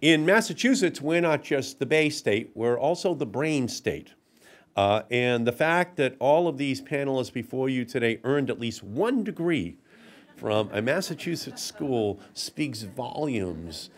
In Massachusetts, we're not just the Bay State, we're also the Brain State. And the fact that all of these panelists before you today earned at least 1 degree from a Massachusetts school speaks volumes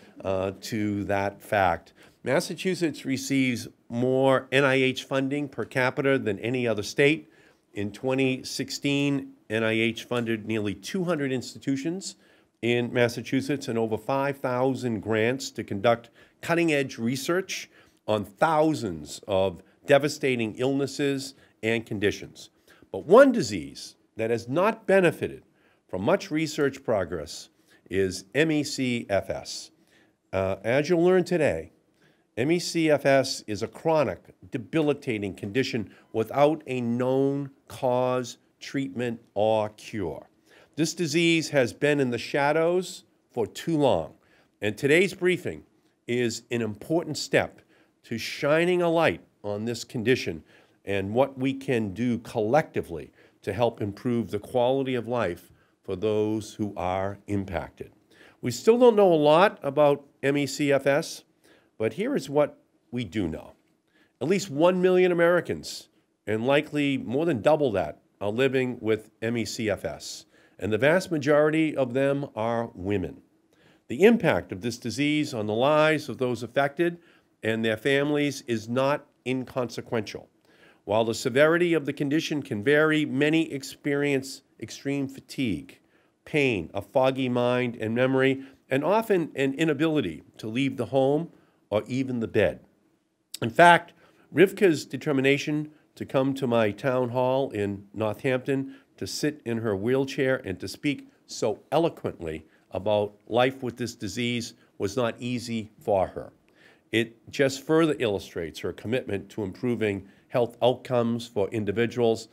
to that fact. Massachusetts receives more NIH funding per capita than any other state. In 2016, NIH funded nearly 200 institutions in Massachusetts and over 5,000 grants to conduct cutting-edge research on thousands of devastating illnesses and conditions. But one disease that has not benefited from much research progress is ME/CFS. As you'll learn today, ME/CFS is a chronic, debilitating condition without a known cause, treatment, or cure. This disease has been in the shadows for too long, and today's briefing is an important step to shining a light on this condition and what we can do collectively to help improve the quality of life for those who are impacted. We still don't know a lot about ME/CFS, but here is what we do know. At least 1 million Americans, and likely more than double that, are living with ME/CFS, and the vast majority of them are women. The impact of this disease on the lives of those affected and their families is not inconsequential. While the severity of the condition can vary, many experience extreme fatigue, pain, a foggy mind and memory, and often an inability to leave the home or even the bed. In fact, Rivka's determination to come to my town hall in Northampton to sit in her wheelchair and to speak so eloquently about life with this disease was not easy for her. It just further illustrates her commitment to improving health outcomes for individuals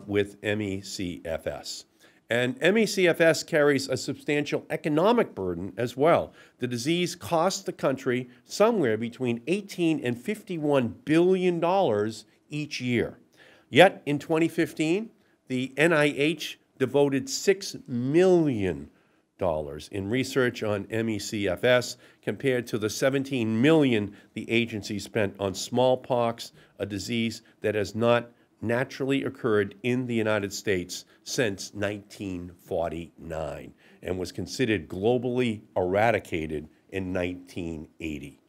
with ME/CFS. And ME/CFS carries a substantial economic burden as well. The disease costs the country somewhere between $18 and $51 billion each year. Yet in 2015, the NIH devoted $6 million in research on ME/CFS compared to the $17 million the agency spent on smallpox, a disease that has not naturally occurred in the United States since 1949 and was considered globally eradicated in 1980.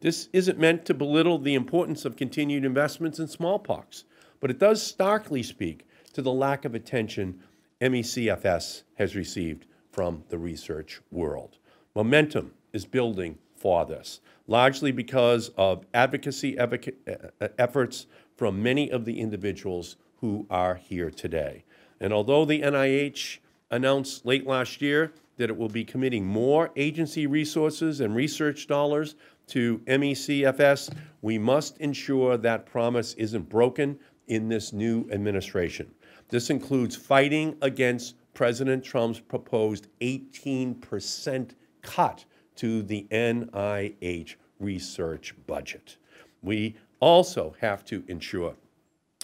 This isn't meant to belittle the importance of continued investments in smallpox, but it does starkly speak to the lack of attention ME/CFS has received from the research world. Momentum is building for this, largely because of advocacy efforts from many of the individuals who are here today. And although the NIH announced late last year that it will be committing more agency resources and research dollars to ME/CFS, we must ensure that promise isn't broken in this new administration. This includes fighting against President Trump's proposed 18% cut to the NIH research budget. We also have to ensure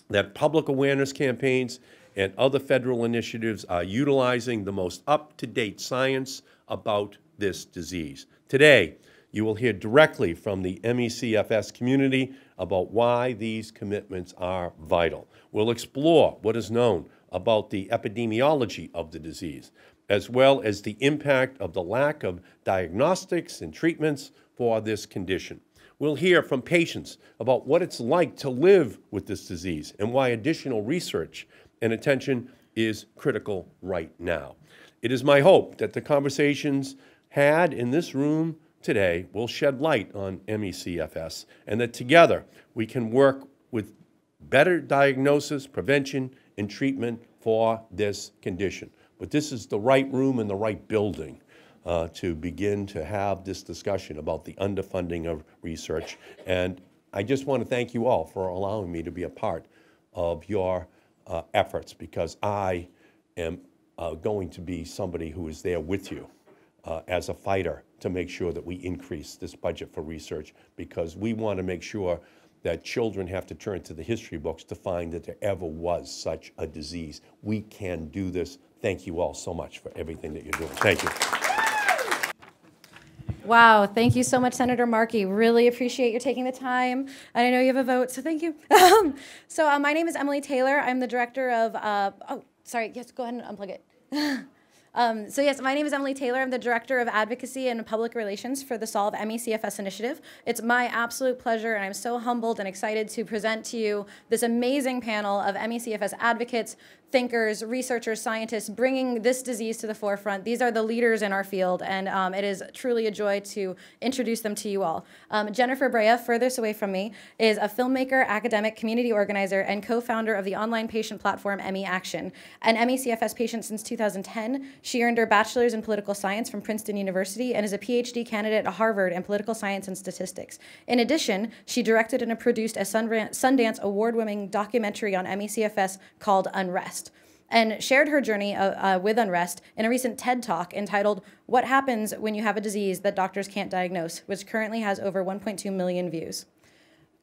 that public awareness campaigns and other federal initiatives are utilizing the most up-to-date science about this disease. Today, you will hear directly from the ME/CFS community about why these commitments are vital. We'll explore what is known about the epidemiology of the disease, as well as the impact of the lack of diagnostics and treatments for this condition. We'll hear from patients about what it's like to live with this disease and why additional research and attention is critical right now. It is my hope that the conversations had in this room today will shed light on ME/CFS and that together we can work with better diagnosis, prevention, and treatment for this condition. But this is the right room and the right building to begin to have this discussion about the underfunding of research. And I just want to thank you all for allowing me to be a part of your efforts, because I am going to be somebody who is there with you as a fighter to make sure that we increase this budget for research, because we want to make sure that children have to turn to the history books to find that there ever was such a disease. We can do this. Thank you all so much for everything that you're doing. Thank you. Wow, thank you so much, Senator Markey. Really appreciate you taking the time. And I know you have a vote, so thank you. My name is Emily Taylor. I'm the director of, yes, go ahead and unplug it. My name is Emily Taylor. I'm the Director of Advocacy and Public Relations for the Solve ME-CFS initiative. It's my absolute pleasure, and I'm so humbled and excited to present to you this amazing panel of ME-CFS advocates, thinkers, researchers, scientists, bringing this disease to the forefront. These are the leaders in our field, and it is truly a joy to introduce them to you all. Jennifer Brea, furthest away from me, is a filmmaker, academic, community organizer, and co-founder of the online patient platform ME Action. An ME-CFS patient since 2010, she earned her bachelor's in political science from Princeton University and is a PhD candidate at Harvard in political science and statistics. In addition, she directed and produced a Sundance award-winning documentary on ME-CFS called Unrest, and shared her journey with Unrest in a recent TED Talk entitled "What Happens When You Have a Disease That Doctors Can't Diagnose," which currently has over 1.2 million views.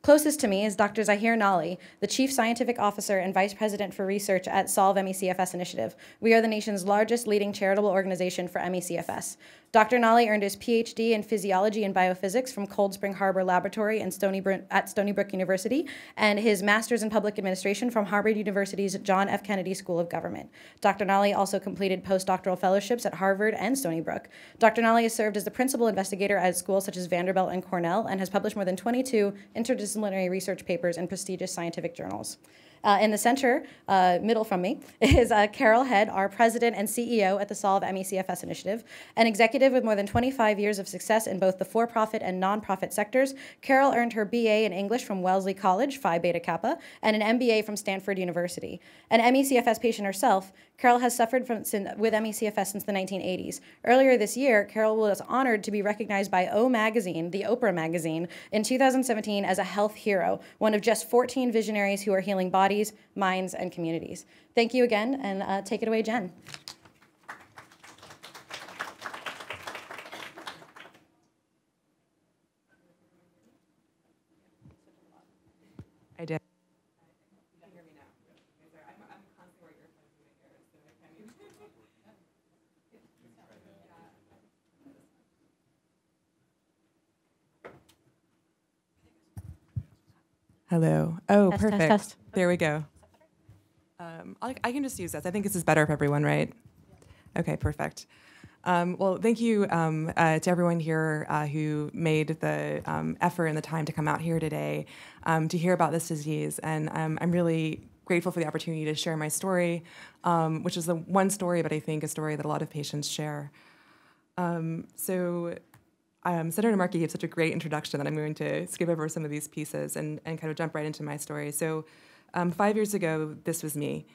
Closest to me is Dr. Zahir Nalli, the Chief Scientific Officer and Vice President for Research at Solve ME-CFS Initiative. We are the nation's largest leading charitable organization for ME-CFS. Dr. Nalli earned his PhD in Physiology and Biophysics from Cold Spring Harbor Laboratory at Stony Brook University, and his Master's in Public Administration from Harvard University's John F. Kennedy School of Government. Dr. Nalli also completed postdoctoral fellowships at Harvard and Stony Brook. Dr. Nalli has served as the principal investigator at schools such as Vanderbilt and Cornell, and has published more than 22 interdisciplinary research papers in prestigious scientific journals. In the center, middle from me, is Carol Head, our president and CEO at the Solve ME-CFS Initiative. An executive with more than 25 years of success in both the for-profit and nonprofit sectors, Carol earned her BA in English from Wellesley College, Phi Beta Kappa, and an MBA from Stanford University. An ME-CFS patient herself, Carol has suffered with ME-CFS since the 1980s. Earlier this year, Carol was honored to be recognized by O Magazine, the Oprah magazine, in 2017 as a health hero, one of just 14 visionaries who are healing bodies, minds, and communities. Thank you again, and take it away, Jen. I did. Hello. Oh, Test, perfect. test, test. There we go. I can just use this. I think this is better for everyone, right? Okay, perfect. Well, thank you to everyone here who made the effort and the time to come out here today to hear about this disease. And I'm really grateful for the opportunity to share my story, which is the one story, but I think a story that a lot of patients share. Senator Markey gave such a great introduction that I'm going to skip over some of these pieces and kind of jump right into my story. So 5 years ago, this was me.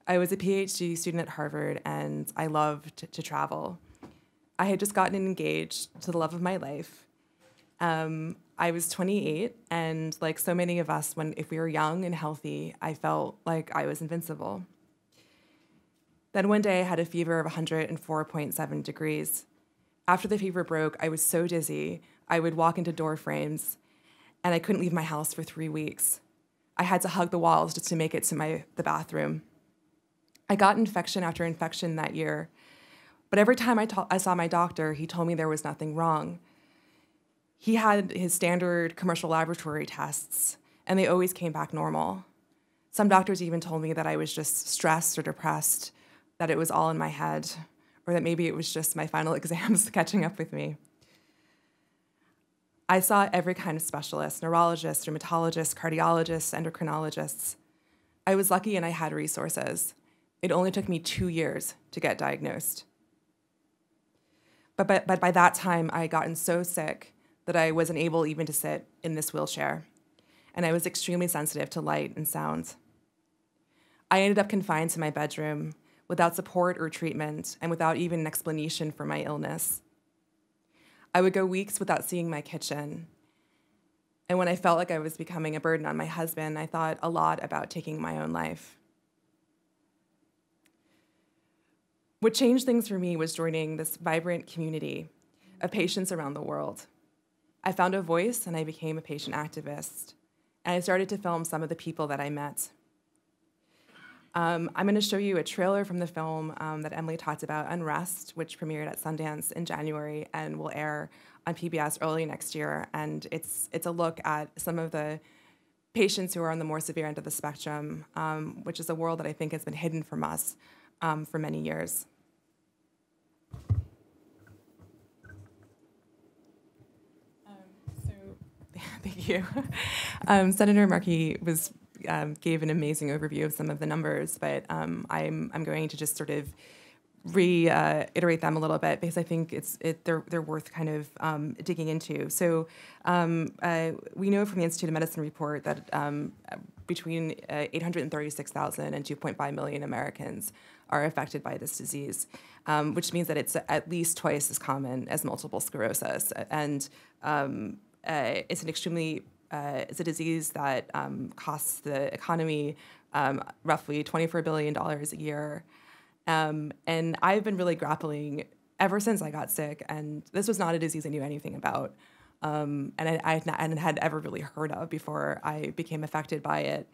I was a PhD student at Harvard, and I loved to travel. I had just gotten engaged to the love of my life. I was 28, and like so many of us, if we were young and healthy, I felt like I was invincible. Then one day, I had a fever of 104.7 degrees. After the fever broke, I was so dizzy, I would walk into door frames, and I couldn't leave my house for 3 weeks. I had to hug the walls just to make it to the bathroom. I got infection after infection that year, but every time I saw my doctor, he told me there was nothing wrong. He had his standard commercial laboratory tests, and they always came back normal. Some doctors even told me that I was just stressed or depressed, that it was all in my head, or that maybe it was just my final exams catching up with me. I saw every kind of specialist: neurologists, rheumatologists, cardiologists, endocrinologists. I was lucky and I had resources. It only took me 2 years to get diagnosed. But by that time, I had gotten so sick that I wasn't able even to sit in this wheelchair, and I was extremely sensitive to light and sound. I ended up confined to my bedroom without support or treatment, and without even an explanation for my illness. I would go weeks without seeing my kitchen. And when I felt like I was becoming a burden on my husband, I thought a lot about taking my own life. What changed things for me was joining this vibrant community of patients around the world. I found a voice and I became a patient activist. And I started to film some of the people that I met. I'm going to show you a trailer from the film that Emily talked about, Unrest, which premiered at Sundance in January and will air on PBS early next year. And it's a look at some of the patients who are on the more severe end of the spectrum, which is a world that I think has been hidden from us for many years. Thank you. Senator Markey gave an amazing overview of some of the numbers, but I'm going to just sort of reiterate them a little bit because I think they're worth kind of digging into. So we know from the Institute of Medicine report that between 836,000 and 2.5 million Americans are affected by this disease, which means that it's at least twice as common as multiple sclerosis. And it's a disease that costs the economy roughly $24 billion a year. And I've been really grappling ever since I got sick, and this was not a disease I knew anything about, and I had ever really heard of before I became affected by it.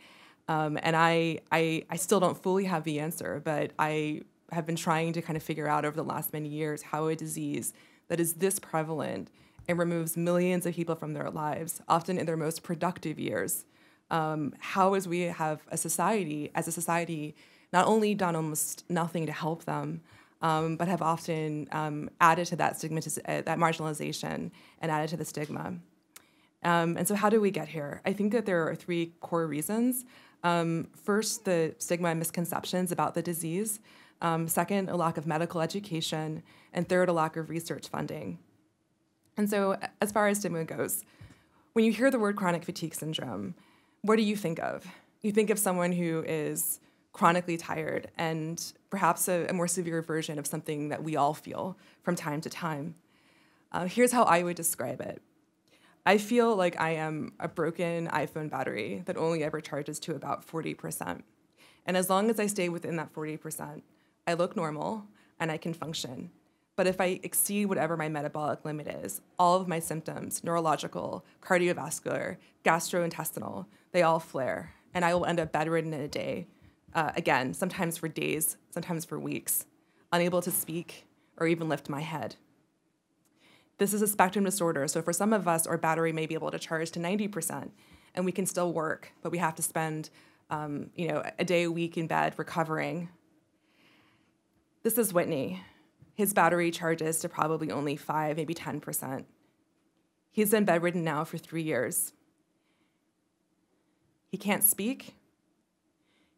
And I still don't fully have the answer, but I have been trying to kind of figure out over the last many years how a disease that is this prevalent and removes millions of people from their lives, often in their most productive years, how as we have as a society, not only done almost nothing to help them, but have often added to that that marginalization and added to the stigma. And so how do we get here? I think that there are three core reasons. First, the stigma and misconceptions about the disease. Second, a lack of medical education. And third, a lack of research funding. And so as far as stigma goes, when you hear the word chronic fatigue syndrome, what do you think of? You think of someone who is chronically tired and perhaps a more severe version of something that we all feel from time to time. Here's how I would describe it. I feel like I am a broken iPhone battery that only ever charges to about 40%. And as long as I stay within that 40%, I look normal and I can function. But if I exceed whatever my metabolic limit is, all of my symptoms, neurological, cardiovascular, gastrointestinal, they all flare. And I will end up bedridden in a day, again, sometimes for days, sometimes for weeks, unable to speak or even lift my head. This is a spectrum disorder, so for some of us, our battery may be able to charge to 90%, and we can still work, but we have to spend a day a week in bed recovering. This is Whitney. His battery charges to probably only 5, maybe 10%. He's been bedridden now for 3 years. He can't speak.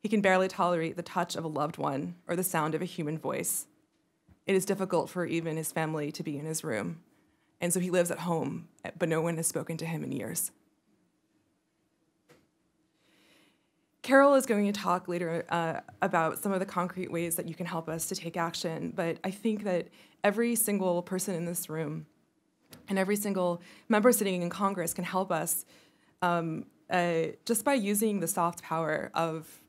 He can barely tolerate the touch of a loved one or the sound of a human voice. It is difficult for even his family to be in his room. And so he lives at home, but no one has spoken to him in years. Carol is going to talk later about some of the concrete ways that you can help us to take action, but I think that every single person in this room and every single member sitting in Congress can help us just by using the soft power of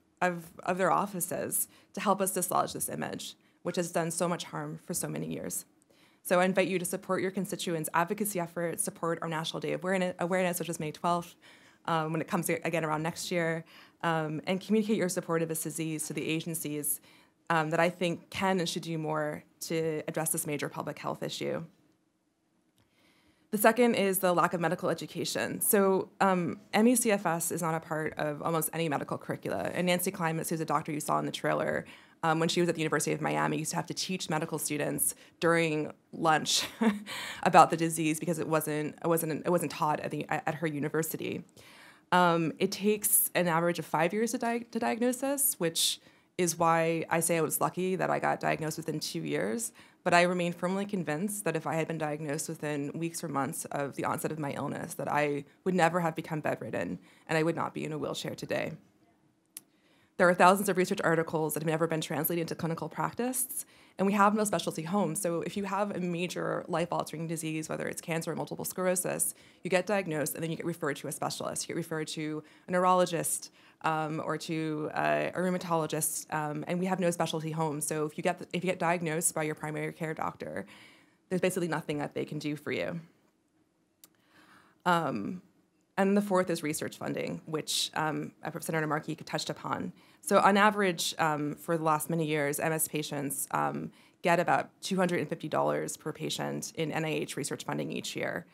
their offices to help us dislodge this image, which has done so much harm for so many years. So I invite you to support your constituents' advocacy efforts, support our National Day of Awareness, which is May 12th, when it comes again around next year, and communicate your support of this disease to the agencies that I think can and should do more to address this major public health issue. The second is the lack of medical education. So CFS is not a part of almost any medical curricula. And Nancy Klimas, who's a doctor you saw in the trailer, when she was at the University of Miami, used to have to teach medical students during lunch about the disease because it wasn't taught at her university. It takes an average of 5 years to diagnose this, which is why I say I was lucky that I got diagnosed within 2 years. But I remain firmly convinced that if I had been diagnosed within weeks or months of the onset of my illness, that I would never have become bedridden and I would not be in a wheelchair today. There are thousands of research articles that have never been translated into clinical practice, and we have no specialty homes. So if you have a major life-altering disease, whether it's cancer or multiple sclerosis, you get diagnosed and then you get referred to a specialist. You get referred to a neurologist or to a rheumatologist, and we have no specialty homes. So if you get diagnosed by your primary care doctor, there's basically nothing that they can do for you. And the fourth is research funding, which Senator Markey touched upon. So on average, for the last many years, MS patients get about $250 per patient in NIH research funding each year.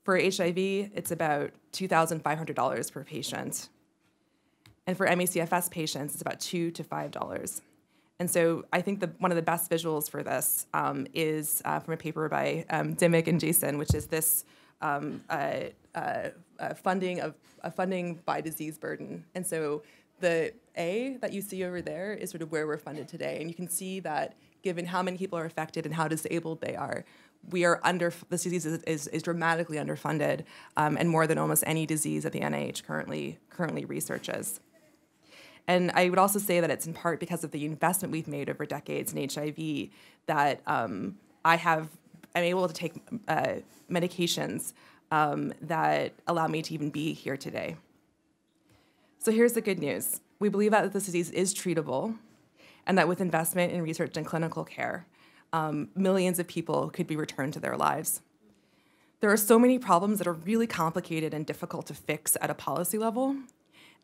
For HIV, it's about $2,500 per patient. And for ME/CFS patients, it's about $2 to $5. And so I think one of the best visuals for this is from a paper by Dimmick and Jason, which is this funding by disease burden. And so the A that you see over there is sort of where we're funded today. And you can see that given how many people are affected and how disabled they are, this disease is dramatically underfunded, and more than almost any disease that the NIH currently researches. And I would also say that it's in part because of the investment we've made over decades in HIV that I'm able to take medications that allow me to even be here today. So here's the good news. We believe that this disease is treatable, and that with investment in research and clinical care, millions of people could be returned to their lives. There are so many problems that are really complicated and difficult to fix at a policy level.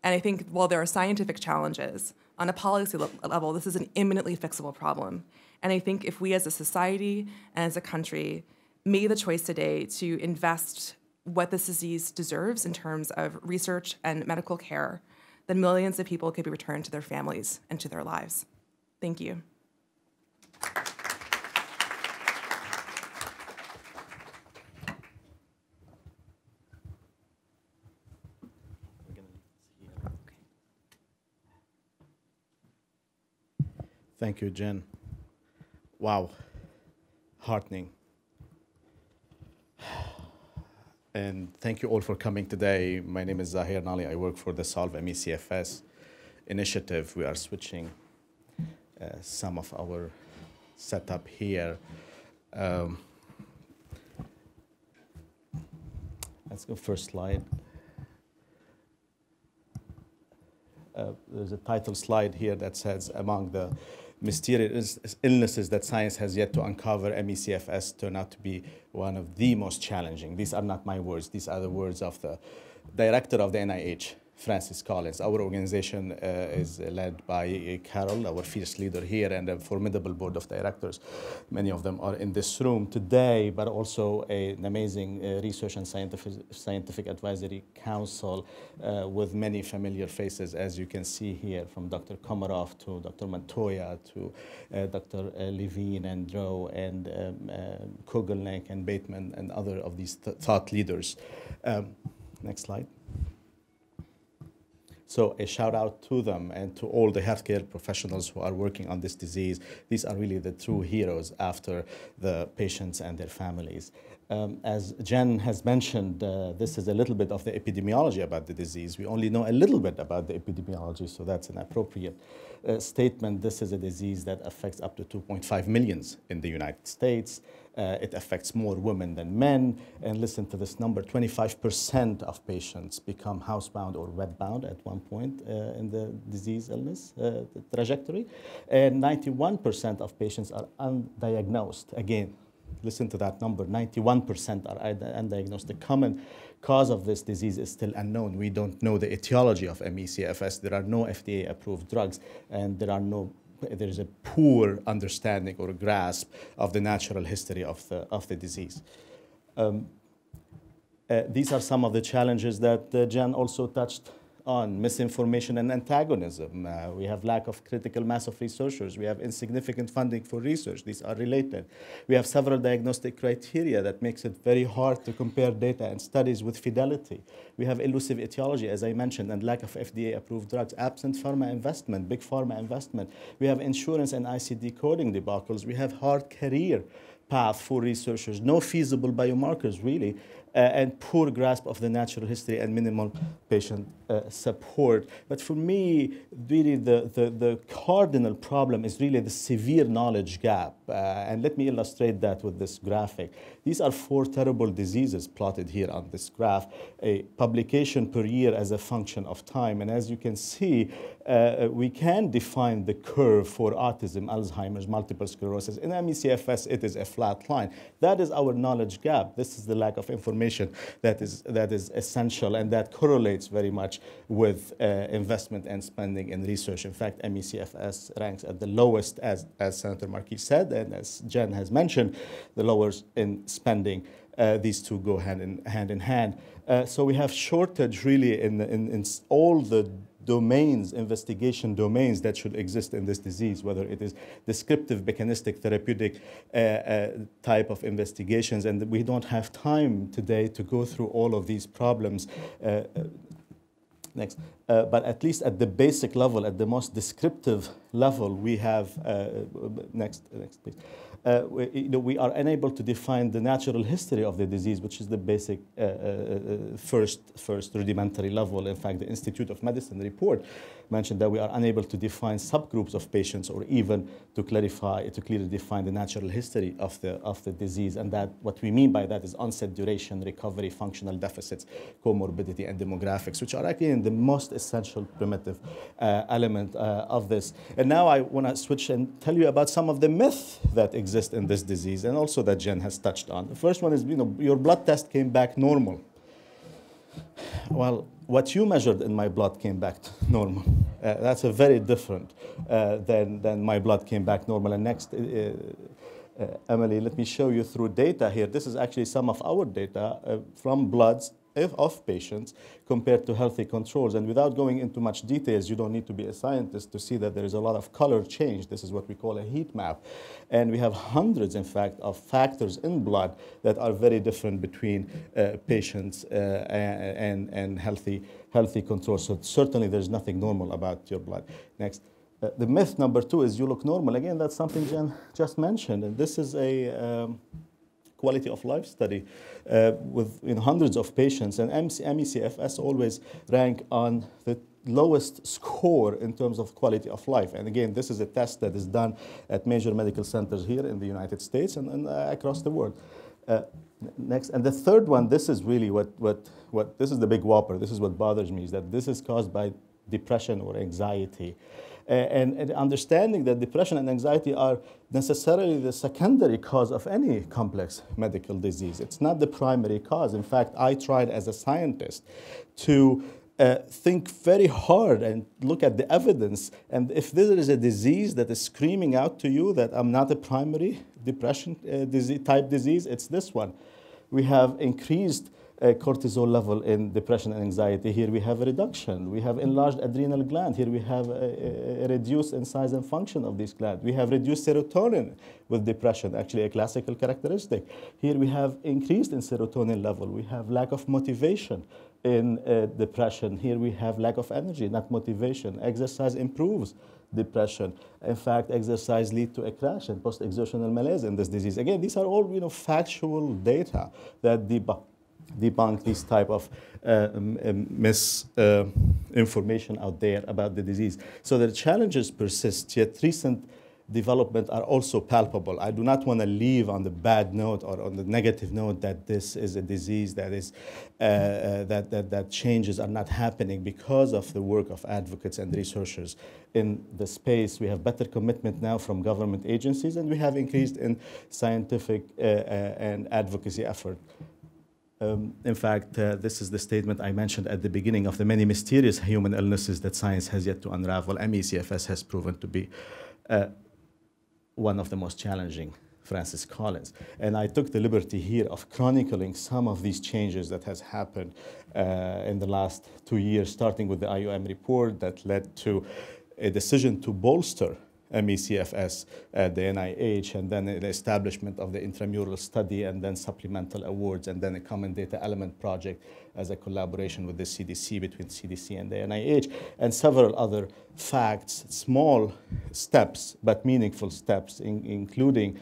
And I think while there are scientific challenges, on a policy level, this is an imminently fixable problem. And I think if we as a society and as a country made the choice today to invest what this disease deserves in terms of research and medical care, then millions of people could be returned to their families and to their lives. Thank you. Thank you, Jen. Wow, heartening. And thank you all for coming today. My name is Nalli. I work for the Solve ME/CFS initiative. We are switching some of our setup here. Let's go first slide. There's a title slide here that says, among the mysterious illnesses that science has yet to uncover, ME/CFS turned out to be one of the most challenging. These are not my words. These are the words of the director of the NIH, Francis Collins. Our organization is led by Carol, our fierce leader here, and a formidable board of directors. Many of them are in this room today, but also an amazing research and scientific advisory council with many familiar faces, as you can see here, from Dr. Komarov to Dr. Montoya to Dr. Levine and Rowe and Kogelnik and Bateman and other of these thought leaders. Next slide. So a shout out to them and to all the healthcare professionals who are working on this disease. These are really the true heroes after the patients and their families. As Jen has mentioned, this is a little bit of the epidemiology about the disease. We only know a little bit about the epidemiology, so that's an appropriate statement. This is a disease that affects up to 2.5 million in the United States. It affects more women than men. And listen to this number, 25% of patients become housebound or bedbound at one point in the disease illness trajectory. And 91% of patients are undiagnosed. Again, listen to that number, 91% are undiagnosed. The common cause of this disease is still unknown. We don't know the etiology of ME/CFS. There are no FDA-approved drugs, and there is a poor understanding or grasp of the natural history of the disease. These are some of the challenges that Jen also touched on: misinformation and antagonism. We have lack of critical mass of researchers. We have insignificant funding for research. These are related. We have several diagnostic criteria that makes it very hard to compare data and studies with fidelity. We have elusive etiology, as I mentioned, and lack of FDA-approved drugs, absent pharma investment, big pharma investment. We have insurance and ICD coding debacles. We have hard career path for researchers, no feasible biomarkers, really, and poor grasp of the natural history and minimal patient support. But for me, really, the cardinal problem is really the severe knowledge gap. And let me illustrate that with this graphic. These are 4 terrible diseases plotted here on this graph, a publication per year as a function of time. And as you can see, we can define the curve for autism, Alzheimer's, multiple sclerosis. In ME/CFS, it is a flat line. That is our knowledge gap. This is the lack of information misinformation that is essential, and that correlates very much with investment and spending in research. In fact, MECFS ranks at the lowest, as Senator Markey said, and as Jen has mentioned, the lowest in spending. These two go hand in hand. So we have shortage really in all the domains, investigation domains that should exist in this disease, whether it is descriptive, mechanistic, therapeutic type of investigations. And we don't have time today to go through all of these problems. Next. But at least at the basic level, at the most descriptive level, we have, next please. We are unable to define the natural history of the disease, which is the basic first rudimentary level. In fact, the Institute of Medicine report mentioned that we are unable to define subgroups of patients, or even to clearly define the natural history of the disease. And that what we mean by that is onset, duration, recovery, functional deficits, comorbidity, and demographics, which are actually the most essential primitive element of this. And now I want to switch and tell you about some of the myths that exist in this disease, and also that Jen has touched on. The first one is, your blood test came back normal. Well, what you measured in my blood came back normal. That's a very different than my blood came back normal. And next, Emily, let me show you through data here. This is actually some of our data from bloods of patients compared to healthy controls. And without going into much details, you don't need to be a scientist to see that there is a lot of color change. This is what we call a heat map. And we have hundreds, in fact, of factors in blood that are very different between patients and healthy controls. So certainly there's nothing normal about your blood. Next. The myth number 2 is you look normal. Again, that's something Jen just mentioned. And this is a quality of life study with hundreds of patients, and MECFS always rank on the lowest score in terms of quality of life. And again, this is a test that is done at major medical centers here in the United States and across the world. Next, and the third one, this is really what this is the big whopper. This is what bothers me, is that this is caused by depression or anxiety. And understanding that depression and anxiety are necessarily the secondary cause of any complex medical disease. It's not the primary cause. In fact, I tried as a scientist to think very hard and look at the evidence. And if there is a disease that is screaming out to you that I'm not a primary depression type disease, it's this one. We have increased cortisol level in depression and anxiety. Here we have a reduction. We have enlarged adrenal gland. Here we have a reduced in size and function of these glands. We have reduced serotonin with depression, actually a classical characteristic. Here we have increased in serotonin level. We have lack of motivation in depression. Here we have lack of energy, not motivation. Exercise improves depression. In fact, exercise leads to a crash and post-exertional malaise in this disease. Again, these are all factual data that debunk this type of misinformation out there about the disease. So the challenges persist, yet recent development are also palpable. I do not want to leave on the bad note or on the negative note that this is a disease that is that changes are not happening because of the work of advocates and researchers in the space. We have better commitment now from government agencies, and we have increased in scientific and advocacy effort. In fact, this is the statement I mentioned at the beginning of the many mysterious human illnesses that science has yet to unravel. MECFS has proven to be one of the most challenging, Francis Collins. And I took the liberty here of chronicling some of these changes that has happened in the last 2 years, starting with the IOM report that led to a decision to bolster MECFS at the NIH, and then the establishment of the intramural study, and then supplemental awards, and then a common data element project as a collaboration with the CDC, between CDC and the NIH, and several other facts, small steps, but meaningful steps, including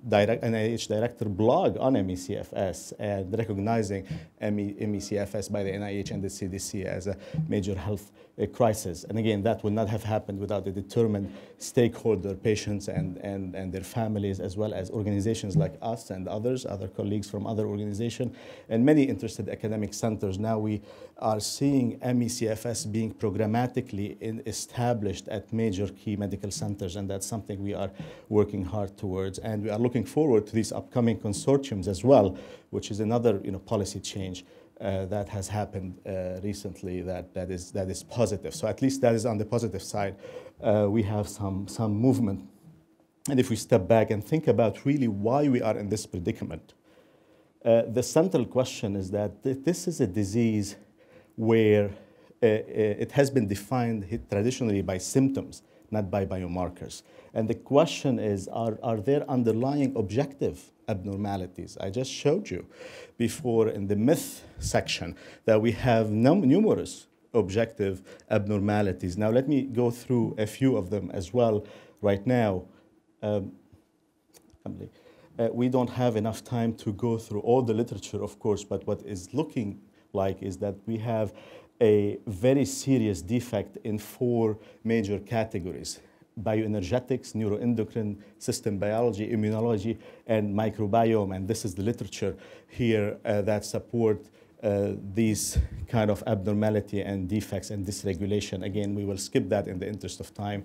NIH director blog on MECFS and recognizing MECFS by the NIH and the CDC as a major health crisis. And again, that would not have happened without the determined stakeholder, patients and their families, as well as organizations like us and others, other colleagues colleagues from other organizations, and many interested academic centers. Now we are seeing ME/CFS being programmatically established at major key medical centers, and that's something we are working hard towards. And we are looking forward to these upcoming consortiums as well, which is another policy change that has happened recently that is positive. So at least that is on the positive side. We have some movement. And if we step back and think about really why we are in this predicament, the central question is that this is a disease where it has been defined traditionally by symptoms, not by biomarkers. And the question is, are there underlying objective abnormalities? I just showed you before in the myth section that we have numerous objective abnormalities. Now let me go through a few of them as well right now. We don't have enough time to go through all the literature, of course, but what is looking like is that we have a very serious defect in 4 major categories: bioenergetics, neuroendocrine, system biology, immunology, and microbiome. And this is the literature here that support these kind of abnormality and defects and dysregulation. Again, we will skip that in the interest of time,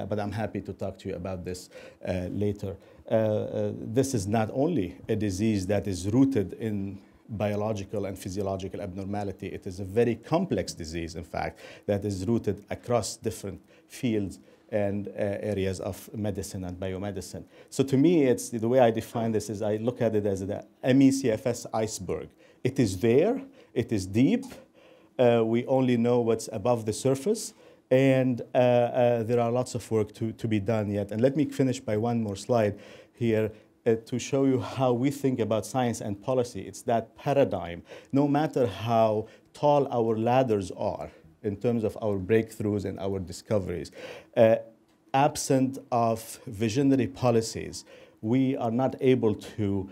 but I'm happy to talk to you about this later. This is not only a disease that is rooted in biological and physiological abnormality. It is a very complex disease, in fact, that is rooted across different fields and areas of medicine and biomedicine. So to me, it's the way I define this is I look at it as the ME/CFS iceberg. It is there, it is deep, we only know what's above the surface, and there are lots of work to be done yet. And let me finish by one more slide here to show you how we think about science and policy. It's that paradigm. No matter how tall our ladders are in terms of our breakthroughs and our discoveries, absent of visionary policies, we are not able to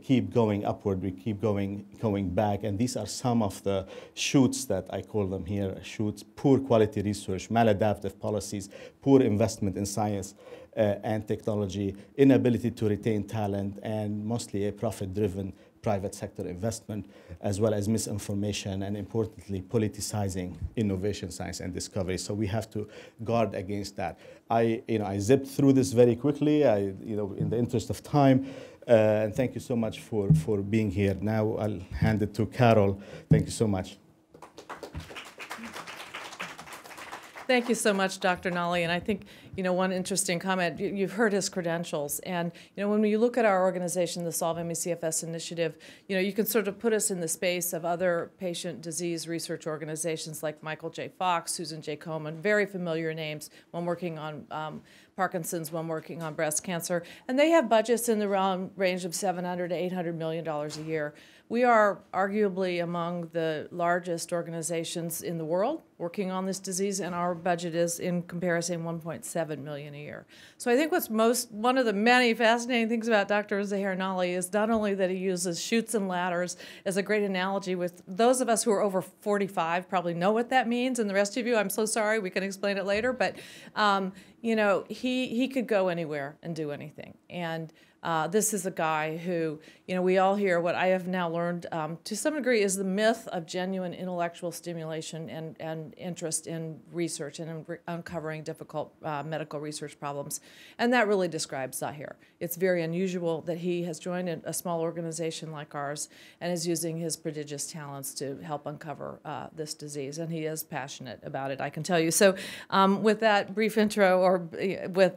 keep going upward, we keep going back. And these are some of the shoots that I call them here, shoots: poor quality research, maladaptive policies, poor investment in science and technology, inability to retain talent, and mostly a profit-driven private sector investment, as well as misinformation, and importantly, politicizing innovation, science, and discovery. So we have to guard against that. I zipped through this very quickly, in the interest of time. And thank you so much for being here. Now I'll hand it to Carol. Thank you so much. Thank you so much, Dr. Nalli. And I think, one interesting comment, you've heard his credentials. And, when you look at our organization, the Solve ME/CFS Initiative, you can sort of put us in the space of other patient disease research organizations like Michael J. Fox, Susan J. Komen, very familiar names, one working on Parkinson's, one working on breast cancer. And they have budgets in the range of $700 to $800 million a year. We are arguably among the largest organizations in the world working on this disease, and our budget is, in comparison, $1.7 million a year. So I think one of the many fascinating things about Dr. Zaher Nalli is not only that he uses chutes and ladders as a great analogy. With those of us who are over 45 probably know what that means, and the rest of you, I'm so sorry, we can explain it later, but he could go anywhere and do anything. And this is a guy who, we all hear what I have now learned to some degree is the myth of genuine intellectual stimulation and interest in research and in uncovering difficult medical research problems. And that really describes Zaher. It's very unusual that he has joined a small organization like ours and is using his prodigious talents to help uncover this disease. And he is passionate about it, I can tell you. So with that brief intro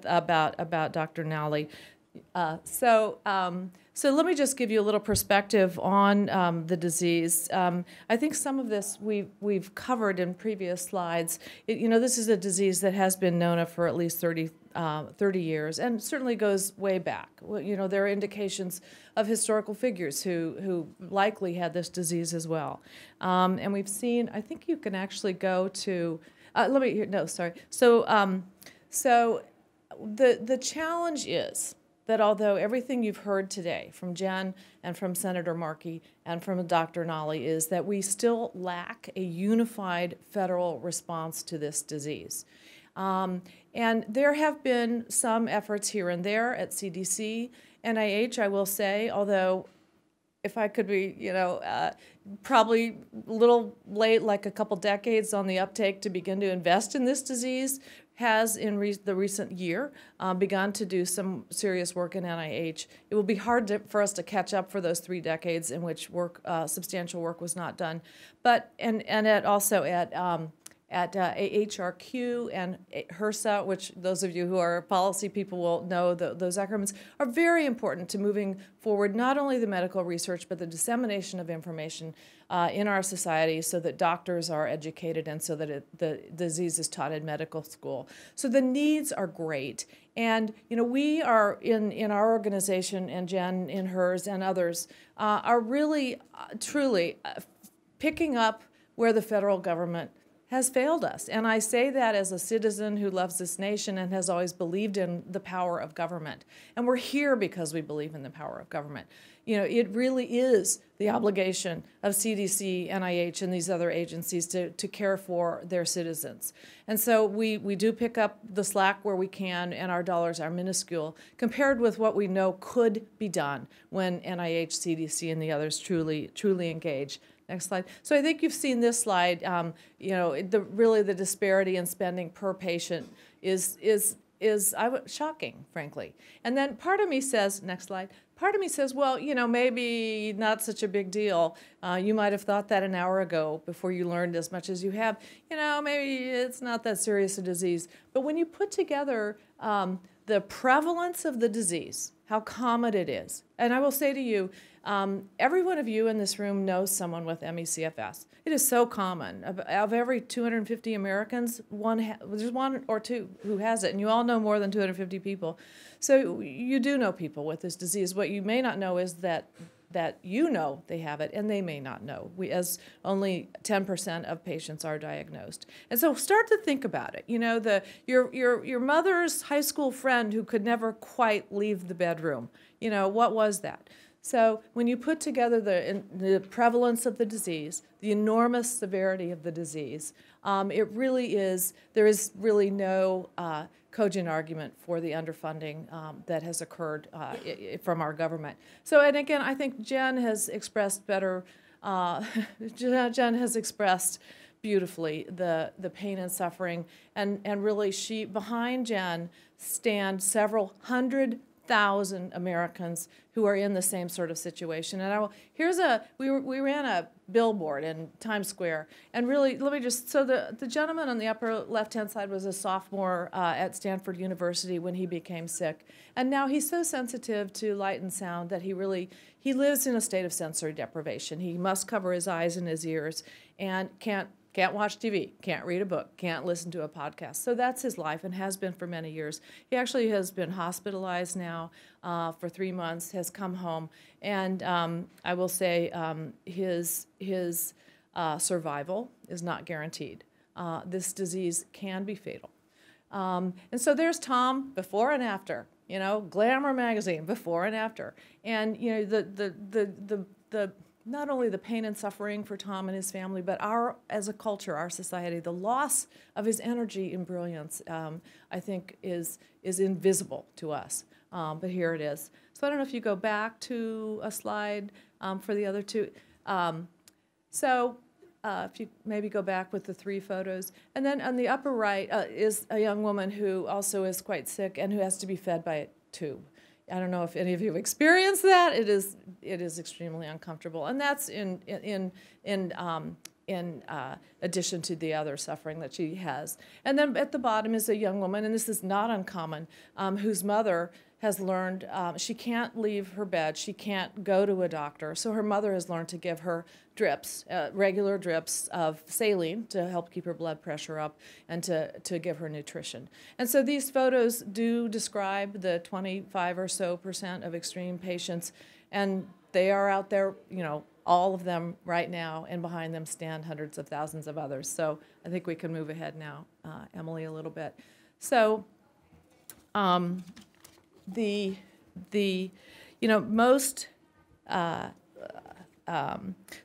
about Dr. Nalli, so let me just give you a little perspective on the disease. I think some of this we've covered in previous slides. This is a disease that has been known of for at least 30 years, and certainly goes way back. There are indications of historical figures who likely had this disease as well. And we've seen, I think you can actually go to, So the challenge is that although everything you've heard today from Jen and from Senator Markey and from Dr. Nalli is that we still lack a unified federal response to this disease. And there have been some efforts here and there at CDC, NIH, I will say, although if I could be, probably a little late, like a couple decades on the uptake to begin to invest in this disease, has in the recent year begun to do some serious work in NIH. It will be hard for us to catch up for those 3 decades in which substantial work was not done. But also at AHRQ and HRSA, which those of you who are policy people will know, those acronyms are very important to moving forward not only the medical research but the dissemination of information in our society so that doctors are educated and so that the disease is taught in medical school. So the needs are great. And we are in our organization, and Jen in hers and others, are really, truly picking up where the federal government has failed us. And I say that as a citizen who loves this nation and has always believed in the power of government. And we're here because we believe in the power of government. It really is the obligation of CDC, NIH, and these other agencies to care for their citizens. And so we do pick up the slack where we can, and our dollars are minuscule compared with what we know could be done when NIH, CDC, and the others truly engage. Next slide. So I think you've seen this slide. Really the disparity in spending per patient is shocking, frankly. And then part of me says, next slide. Part of me says, well, maybe not such a big deal. You might have thought that an hour ago before you learned as much as you have. Maybe it's not that serious a disease. But when you put together the prevalence of the disease, how common it is, and I will say to you, every one of you in this room knows someone with ME/CFS. It is so common. Of every 250 Americans, there's 1 or 2 who has it, and you all know more than 250 people. So you do know people with this disease. What you may not know is that you know they have it, and they may not know. As only 10% of patients are diagnosed. And so start to think about it. Your mother's high school friend who could never quite leave the bedroom. What was that? So when you put together the prevalence of the disease, the enormous severity of the disease, there is really no cogent argument for the underfunding that has occurred from our government. So, and again, I think Jen has expressed Jen has expressed beautifully the pain and suffering, and really behind Jen stand several 100,000 Americans who are in the same sort of situation. And we ran a billboard in Times Square, and really, the gentleman on the upper left-hand side was a sophomore at Stanford University when he became sick. And now he's so sensitive to light and sound that he lives in a state of sensory deprivation. He must cover his eyes and his ears and can't watch TV, can't read a book, can't listen to a podcast. So that's his life and has been for many years. He actually has been hospitalized now for 3 months, has come home, and I will say his survival is not guaranteed. This disease can be fatal. And so there's Tom before and after, Glamour magazine before and after. And the not only the pain and suffering for Tom and his family, but as a culture, our society, the loss of his energy and brilliance, I think is invisible to us. But here it is. So I don't know if you go back to a slide for the other 2. If you maybe go back with the 3 photos. And then on the upper right is a young woman who also is quite sick and who has to be fed by a tube. I don't know if any of you have experienced that. It is extremely uncomfortable, and that's in addition to the other suffering that she has. And then at the bottom is a young woman, and this is not uncommon, whose mother has learned she can't leave her bed, she can't go to a doctor, so her mother has learned to give her drips, regular drips of saline to help keep her blood pressure up and to give her nutrition. And so these photos do describe the 25% or so of extreme patients, and they are out there, all of them right now, and behind them stand hundreds of thousands of others. So I think we can move ahead now, Emily, a little bit. So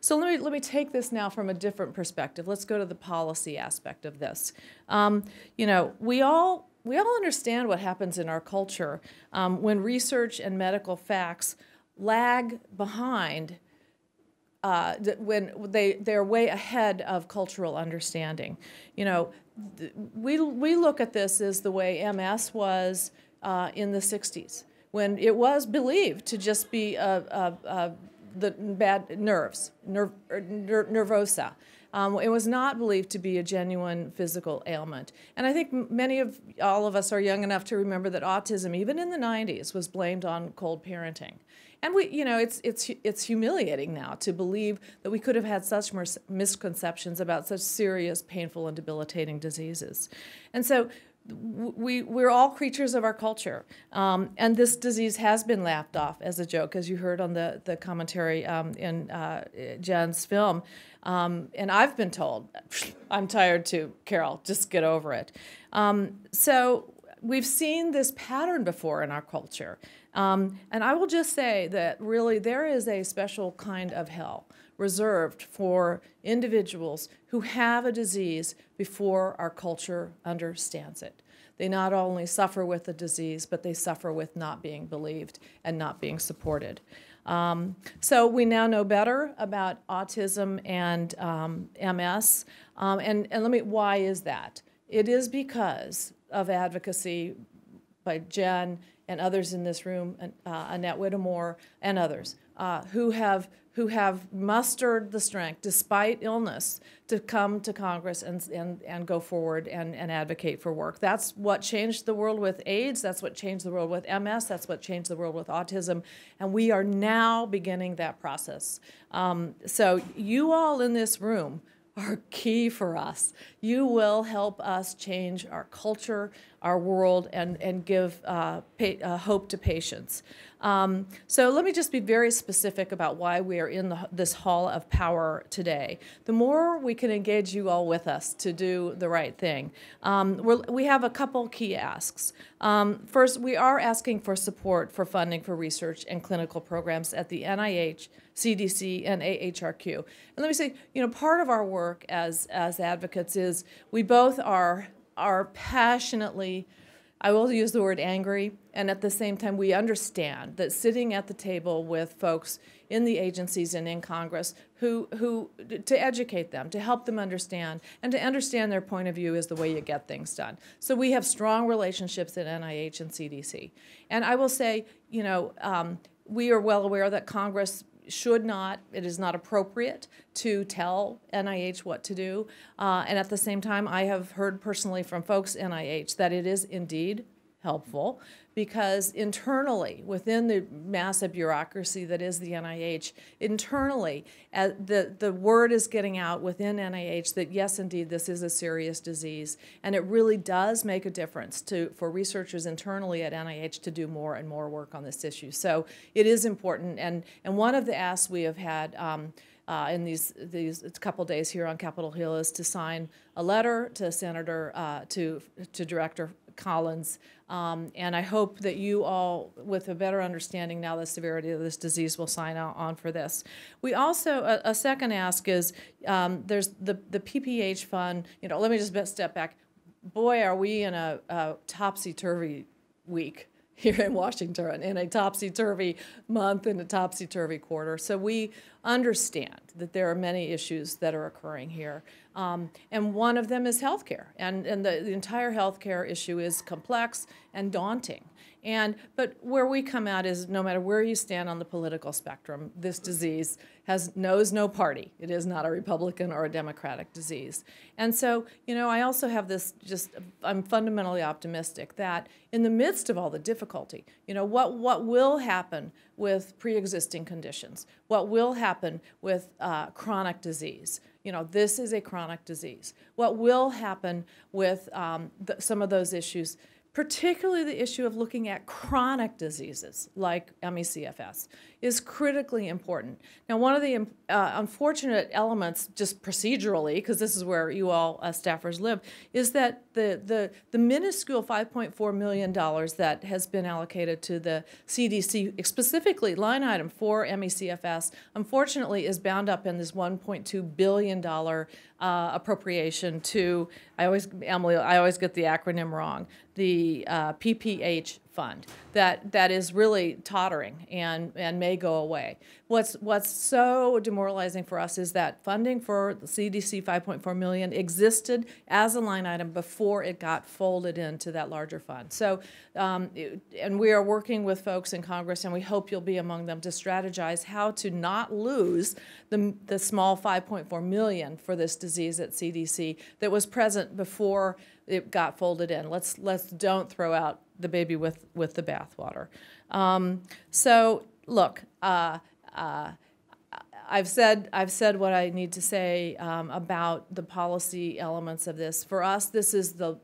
so let me take this now from a different perspective. Let's go to the policy aspect of this. We all understand what happens in our culture when research and medical facts lag behind when they're way ahead of cultural understanding. You know, we look at this as the way MS was in the 60s, when it was believed to just be the bad nerves, nervosa. It was not believed to be a genuine physical ailment. And I think all of us are young enough to remember that autism, even in the 90s, was blamed on cold parenting. And it's humiliating now to believe that we could have had such misconceptions about such serious, painful, and debilitating diseases. And so we're all creatures of our culture. And this disease has been laughed off as a joke, as you heard on the commentary in Jen's film. And I've been told, I'm tired too, Carol, just get over it. So we've seen this pattern before in our culture. And I will just say that really there is a special kind of hell reserved for individuals who have a disease before our culture understands it. They not only suffer with the disease, but they suffer with not being believed and not being supported. So we now know better about autism and MS. And why is that? It is because of advocacy by Jen and others in this room, Annette Whittemore and others, who have mustered the strength, despite illness, to come to Congress and go forward and advocate for work. That's what changed the world with AIDS. That's what changed the world with MS. That's what changed the world with autism. And we are now beginning that process. So you all in this room are key for us. You will help us change our culture, our world, and give hope to patients. So let me just be very specific about why we are in this hall of power today. The more we can engage you all with us to do the right thing, we have a couple key asks. First, we are asking for support for funding for research and clinical programs at the NIH, CDC, and AHRQ. And let me say, part of our work as advocates is we both are passionately, I will use the word angry, and at the same time we understand that sitting at the table with folks in the agencies and in Congress who to educate them, to help them understand, and to understand their point of view is the way you get things done. So we have strong relationships at NIH and CDC. And I will say, we are well aware that Congress should not, it is not appropriate to tell NIH what to do. And at the same time, I have heard personally from folks at NIH that it is indeed helpful, because internally, within the massive bureaucracy that is the NIH, internally, the word is getting out within NIH that yes, indeed, this is a serious disease, and it really does make a difference for researchers internally at NIH to do more and more work on this issue. So it is important, and one of the asks we have had in these couple days here on Capitol Hill is to sign a letter to to Director Collins, and I hope that you all, with a better understanding now the severity of this disease, will sign on for this. We also, a second ask is, there's the PPH fund. Let me just step back. Boy, are we in a topsy-turvy week here in Washington, in a topsy-turvy month and a topsy-turvy quarter. So we understand that there are many issues that are occurring here. And one of them is healthcare. And the entire healthcare issue is complex and daunting. But where we come out is no matter where you stand on the political spectrum, this disease knows no party. It is not a Republican or a Democratic disease. And so, I also have this I'm fundamentally optimistic that in the midst of all the difficulty, what will happen with pre-existing conditions? What will happen with chronic disease? This is a chronic disease. What will happen with some of those issues, particularly the issue of looking at chronic diseases like ME/CFS, is critically important. Now, one of the unfortunate elements, just procedurally, because this is where you all staffers live, is that the minuscule $5.4 million that has been allocated to the CDC, specifically line item for ME/CFS, unfortunately is bound up in this $1.2 billion appropriation to, I always get the acronym wrong, the the PPH fund that is really tottering and may go away. What's so demoralizing for us is that funding for the CDC $5.4 million existed as a line item before it got folded into that larger fund. So, and we are working with folks in Congress, and we hope you'll be among them, to strategize how to not lose the small $5.4 million for this disease at CDC that was present before it got folded in. Let's don't throw out the baby with the bathwater. So look, I've said what I need to say about the policy elements of this. For us, this is the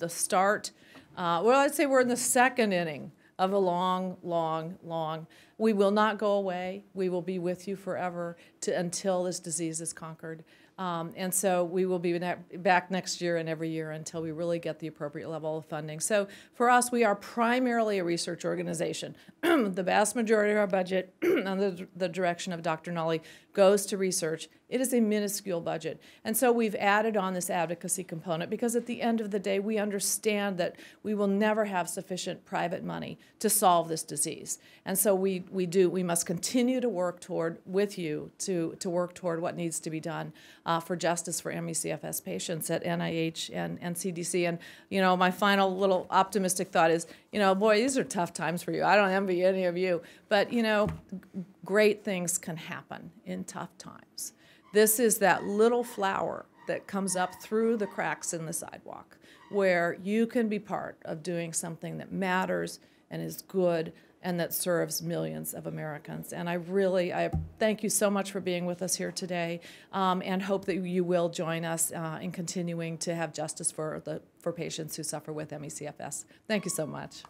start. Well, I'd say we're in the second inning of a long, long, long. We will not go away. We will be with you forever until this disease is conquered. And so we will be back next year and every year until we really get the appropriate level of funding. So for us, we are primarily a research organization. The vast majority of our budget, under the direction of Dr. Nalli, goes to research. It is a minuscule budget. And so we've added on this advocacy component because at the end of the day, we understand that we will never have sufficient private money to solve this disease. And so we must continue to work toward, with you, to work toward what needs to be done for justice for ME/CFS patients at NIH and CDC. And, you know, my final little optimistic thought is, you know, boy, these are tough times for you. I don't envy any of you. But, you know, great things can happen in tough times. This is that little flower that comes up through the cracks in the sidewalk where you can be part of doing something that matters and is good and that serves millions of Americans. And I thank you so much for being with us here today, and hope that you will join us in continuing to have justice for patients who suffer with ME/CFS. Thank you so much.